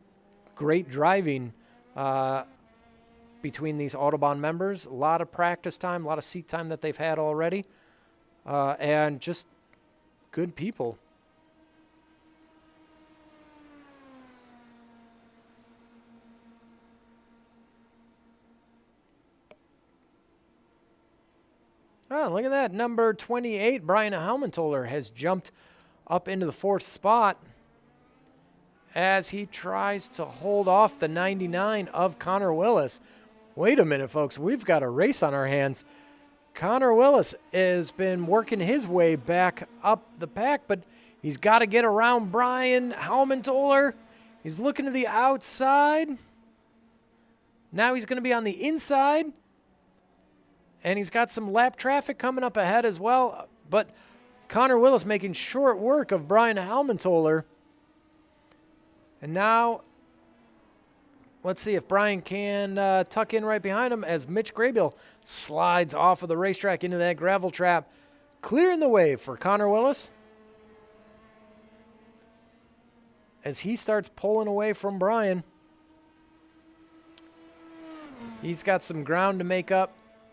Speaker 1: great driving between these Autobahn members. A lot of practice time, a lot of seat time that they've had already. And just good people. Oh, look at that. Number 28, Brian Helmentoller, has jumped up into the 4th spot as he tries to hold off the 99 of Connor Willis. Wait a minute, folks. We've got a race on our hands. Connor Willis has been working his way back up the pack, but he's got to get around Brian Helmentoller. He's looking to the outside. Now he's going to be on the inside. And he's got some lap traffic coming up ahead as well. But Connor Willis making short work of Brian Helmentoller. And now, let's see if Brian can tuck in right behind him as Mitch Graybill slides off of the racetrack into that gravel trap, clearing the way for Connor Willis as he starts pulling away from Brian. He's got some ground to make up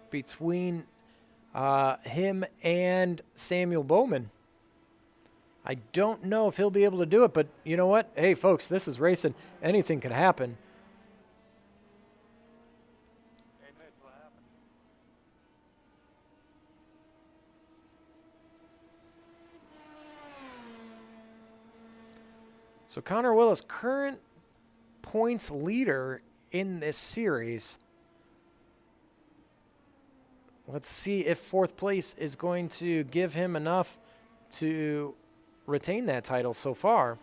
Speaker 1: between him and Samuel Bowman. I don't know if he'll be able to do it, but you know what? Hey, folks, this is racing. Anything can happen. So Connor Willis, current points leader in this series. Let's see if 4th place is going to give him enough to retain that title so far.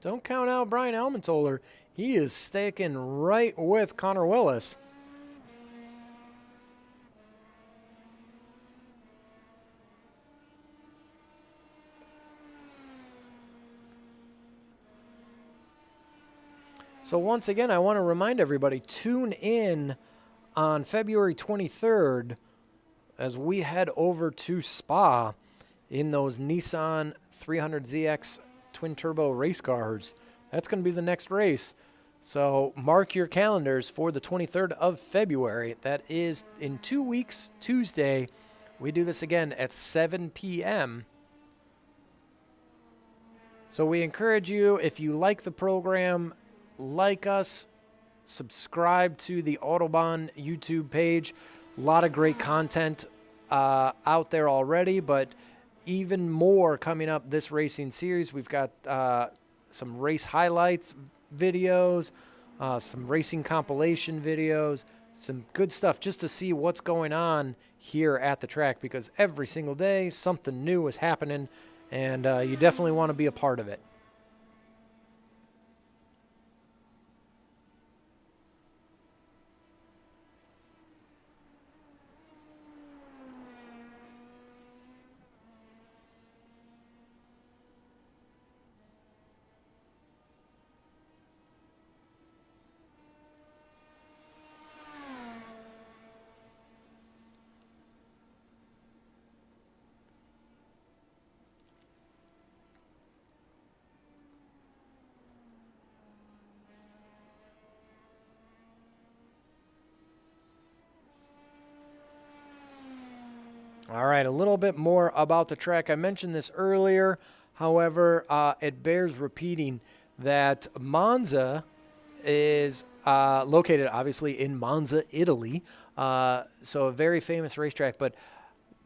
Speaker 1: Don't count out Brian Helmetoller. He is sticking right with Connor Willis. So once again, I want to remind everybody, tune in on February 23rd as we head over to Spa in those Nissan 300ZX twin-turbo race cars. That's going to be the next race. So mark your calendars for the 23rd of February. That is in 2 weeks, Tuesday. We do this again at 7 p.m. So we encourage you, if you like the program, like us, subscribe to the Autobahn YouTube page. A lot of great content out there already, but even more coming up this racing series. We've got some race highlights videos, some racing compilation videos, some good stuff just to see what's going on here at the track, because every single day something new is happening, and you definitely want to be a part of it. All right, a little bit more about the track. I mentioned this earlier. However, it bears repeating that Monza is located, obviously, in Monza, Italy. So a very famous racetrack. But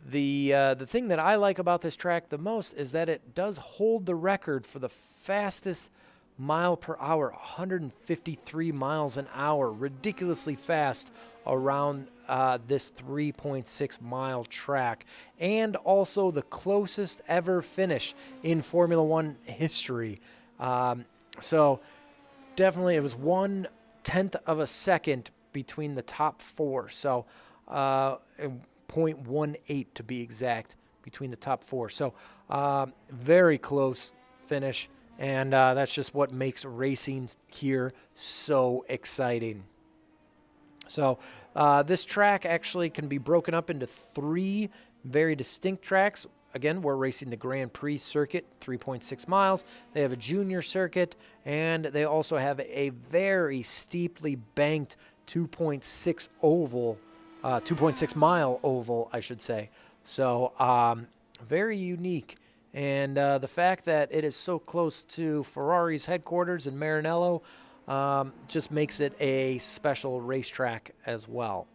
Speaker 1: the thing that I like about this track the most is that it does hold the record for the fastest mile per hour, 153 miles an hour, ridiculously fast around this 3.6 mile track, and also the closest ever finish in Formula One history. So definitely it was 1/10 of a second between the top four. So 0.18 to be exact between the top four. So very close finish. And that's just what makes racing here so exciting. So this track actually can be broken up into 3 very distinct tracks. Again, we're racing the Grand Prix circuit, 3.6 miles. They have a junior circuit, and they also have a very steeply banked 2.6 oval, 2.6 mile oval, I should say. So very unique. And the fact that it is so close to Ferrari's headquarters in Maranello just makes it a special racetrack as well.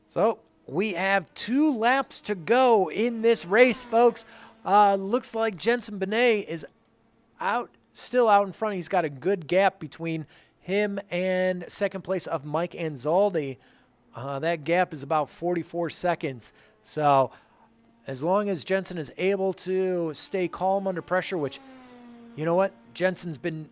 Speaker 1: So we have 2 laps to go in this race, folks. Looks like Jenson Benet is still out in front. He's got a good gap between him and second place of Mike Anzaldi. That gap is about 44 seconds. So as long as Jenson is able to stay calm under pressure, which, you know what, Jenson's been,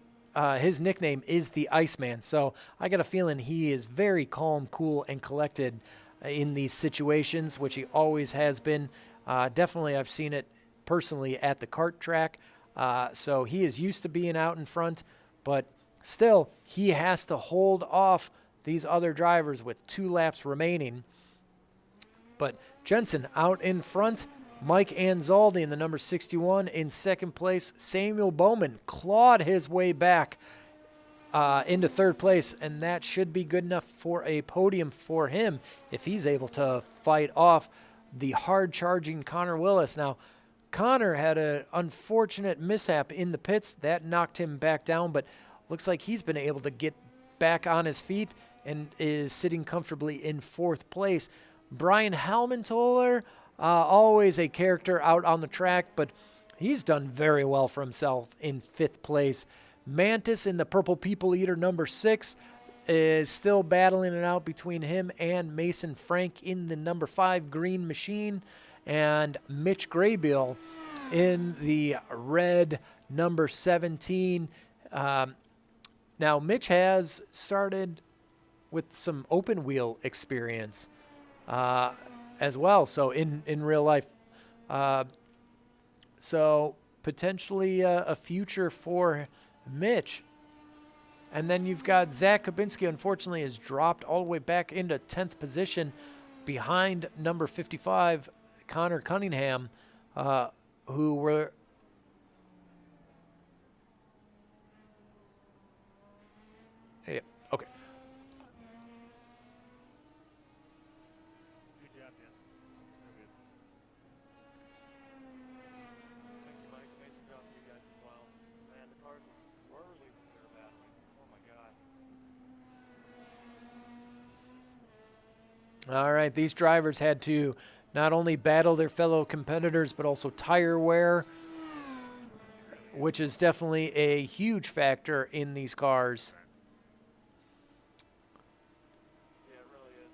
Speaker 1: his nickname is the Iceman. So I got a feeling he is very calm, cool, and collected in these situations, which he always has been. Definitely I've seen it personally at the kart track. So he is used to being out in front, but still he has to hold off these other drivers with 2 laps remaining. But Jenson out in front. Mike Anzaldi in the number 61 in second place. Samuel Bowman clawed his way back into third place, and that should be good enough for a podium for him if he's able to fight off the hard-charging Connor Willis. Now, Connor had an unfortunate mishap in the pits. That knocked him back down, but looks like he's been able to get back on his feet and is sitting comfortably in 4th place. Brian Helmetoller, always a character out on the track, but he's done very well for himself in 5th place. Mantis in the Purple People Eater number 6 is still battling it out between him and Mason Frank in the number 5 Green Machine. and Mitch Graybill in the red number 17. Now, Mitch has started with some open wheel experience as well, so in real life. So potentially a future for Mitch. And then you've got Zach Kabinski, unfortunately, has dropped all the way back into 10th position behind number 55, Connor Cunningham, who were... Yeah, okay.
Speaker 2: Good job, Dan. Very good. Thank you, Mike. Amazing job for you guys as well. Man, the cars were swirly when we were battling. Oh my God.
Speaker 1: All right, these drivers had to not only battle their fellow competitors, but also tire wear, which is definitely a huge factor in these cars.
Speaker 2: Yeah, it really is.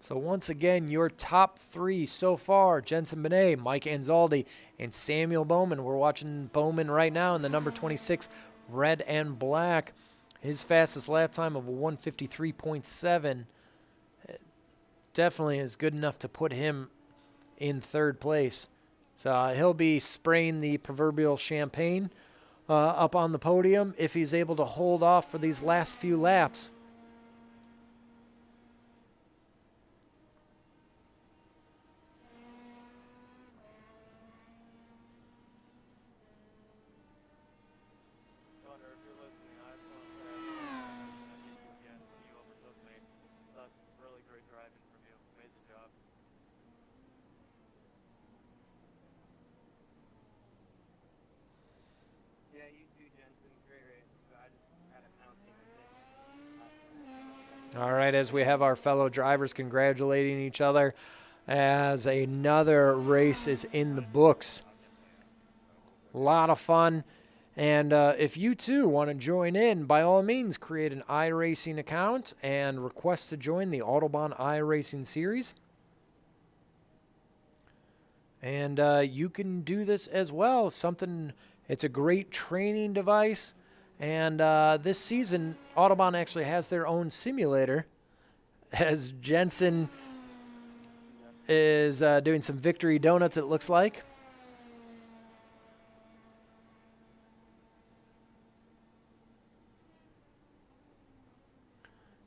Speaker 1: So once again, your top three so far, Jensen Benet, Mike Anzaldi, and Samuel Bowman. We're watching Bowman right now in the number 26 red and black. His fastest lap time of 153.7 definitely is good enough to put him in third place. So he'll be spraying the proverbial champagne up on the podium if he's able to hold off for these last few laps.
Speaker 2: Connor, if you're listening, I just want to say I thank you again. You overtook me. That's really great driving from you. Amazing job. Yeah, you too, Jensen. Great race. I just had a penalty mistake.
Speaker 1: All right, as we have our fellow drivers congratulating each other as another race is in the books. A lot of fun. And if you too want to join in, by all means, create an iRacing account and request to join the Autobahn iRacing series. And you can do this as well. It's a great training device. And this season, Autobahn actually has their own simulator, as Jensen is doing some victory donuts, it looks like.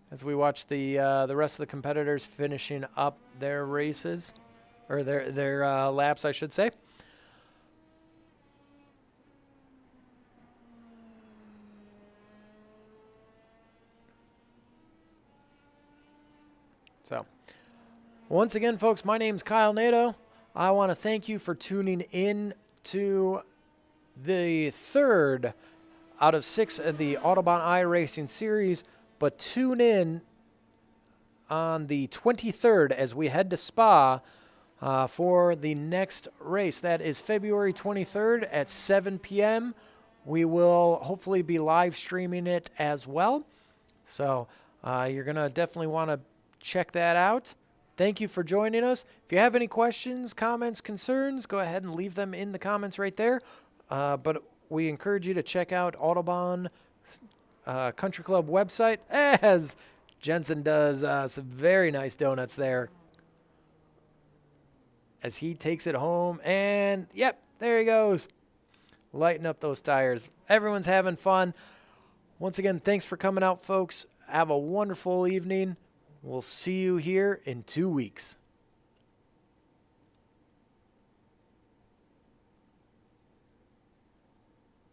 Speaker 1: As we watch the rest of the competitors finishing up their races, or their laps, I should say. So, once again, folks, my name's Kyle Nato. I want to thank you for tuning in to the third out of 6 of the Autobahn iRacing series, but tune in on the 23rd as we head to Spa for the next race. That is February 23rd at 7 p.m. We will hopefully be live streaming it as well. So you're going to definitely want to check that out. Thank you for joining us. If you have any questions, comments, concerns, go ahead and leave them in the comments right there. But we encourage you to check out Autobahn Country Club website, as Jensen does some very nice donuts there as he takes it home. And, yep, there he goes. Lighten up those tires. Everyone's having fun. Once again, thanks for coming out, folks. Have a wonderful evening. We'll see you here in 2 weeks.